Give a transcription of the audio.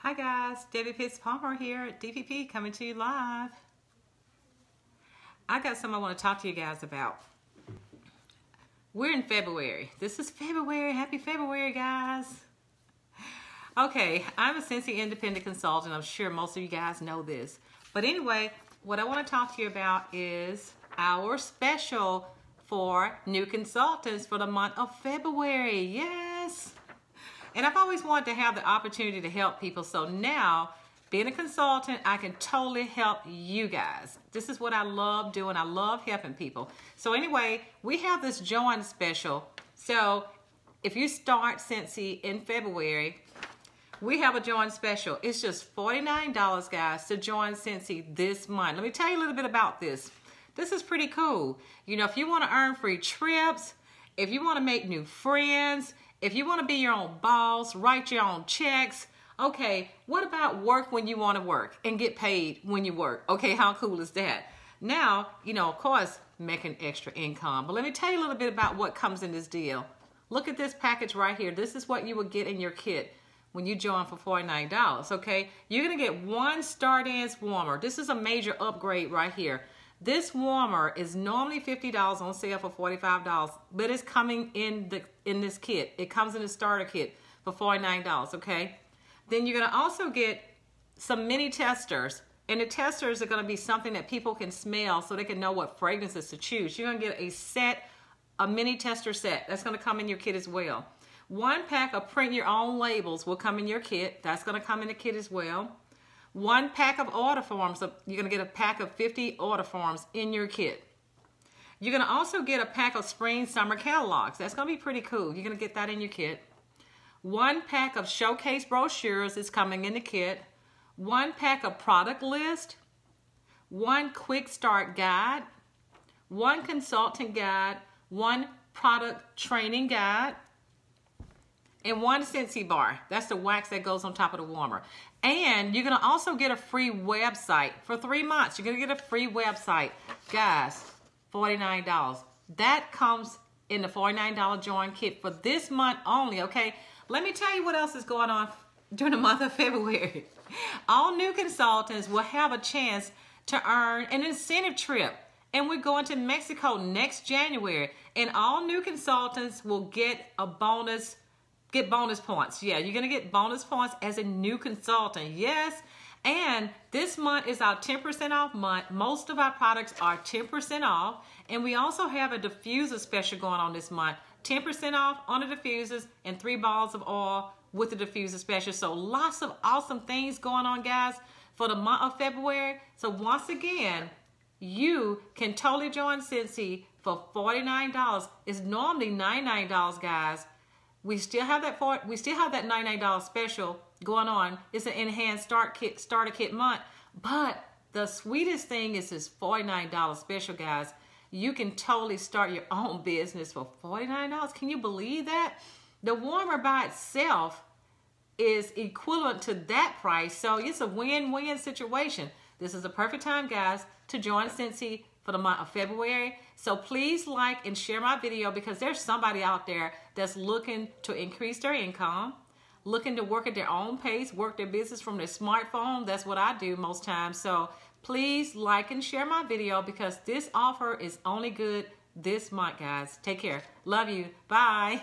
Hi guys, Debbie Pitts-Palmer here at DPP coming to you live. I got something I want to talk to you guys about. We're in February. This is February. Happy February, guys. Okay, I'm a Scentsy independent consultant. I'm sure most of you guys know this. But anyway, what I want to talk to you about is our special for new consultants for the month of February. Yes. And I've always wanted to have the opportunity to help people. So now, being a consultant, I can totally help you guys. This is what I love doing. I love helping people. So anyway, we have this join special. So if you start Scentsy in February, we have a join special. It's just $49, guys, to join Scentsy this month. Let me tell you a little bit about this. This is pretty cool. You know, if you want to earn free trips, if you want to make new friends, if you want to be your own boss, write your own checks. Okay, what about work when you want to work and get paid when you work? Okay, how cool is that? Now, you know, of course, making extra income. But let me tell you a little bit about what comes in this deal. Look at this package right here. This is what you would get in your kit when you join for $49, okay? You're going to get one Star Dance warmer. This is a major upgrade right here. This warmer is normally $50 on sale for $45, but it's coming in this kit. It comes in the starter kit for $49, okay? Then you're going to also get some mini testers, and the testers are going to be something that people can smell so they can know what fragrances to choose. You're going to get a set, a mini tester set. That's going to come in your kit as well. One pack of print your own labels will come in your kit. That's going to come in the kit as well. One pack of order forms. So you're going to get a pack of 50 order forms in your kit. You're going to also get a pack of spring summer catalogs. That's going to be pretty cool. You're going to get that in your kit. One pack of showcase brochures is coming in the kit. One pack of product list. One quick start guide. One consultant guide. One product training guide. And one Scentsy bar. That's the wax that goes on top of the warmer. And you're going to also get a free website for 3 months. You're going to get a free website. Guys, $49. That comes in the $49 join kit for this month only, okay? Let me tell you what else is going on during the month of February. All new consultants will have a chance to earn an incentive trip. And we're going to Mexico next January. And all new consultants will get a bonus points. Yeah, you're going to get bonus points as a new consultant. Yes. And this month is our 10% off month. Most of our products are 10% off. And we also have a diffuser special going on this month. 10% off on the diffusers and 3 balls of oil with the diffuser special. So lots of awesome things going on, guys, for the month of February. So once again, you can totally join Scentsy for $49. It's normally $99, guys. We still have that $99 special going on. It's an enhanced starter kit month. But the sweetest thing is this $49 special, guys. You can totally start your own business for $49. Can you believe that? The warmer by itself is equivalent to that price. So it's a win-win situation. This is the perfect time, guys, to join Scentsy for the month of February. So please like and share my video because there's somebody out there that's looking to increase their income, looking to work at their own pace, work their business from their smartphone. That's what I do most times. So please like and share my video because this offer is only good this month, guys. Take care. Love you. Bye.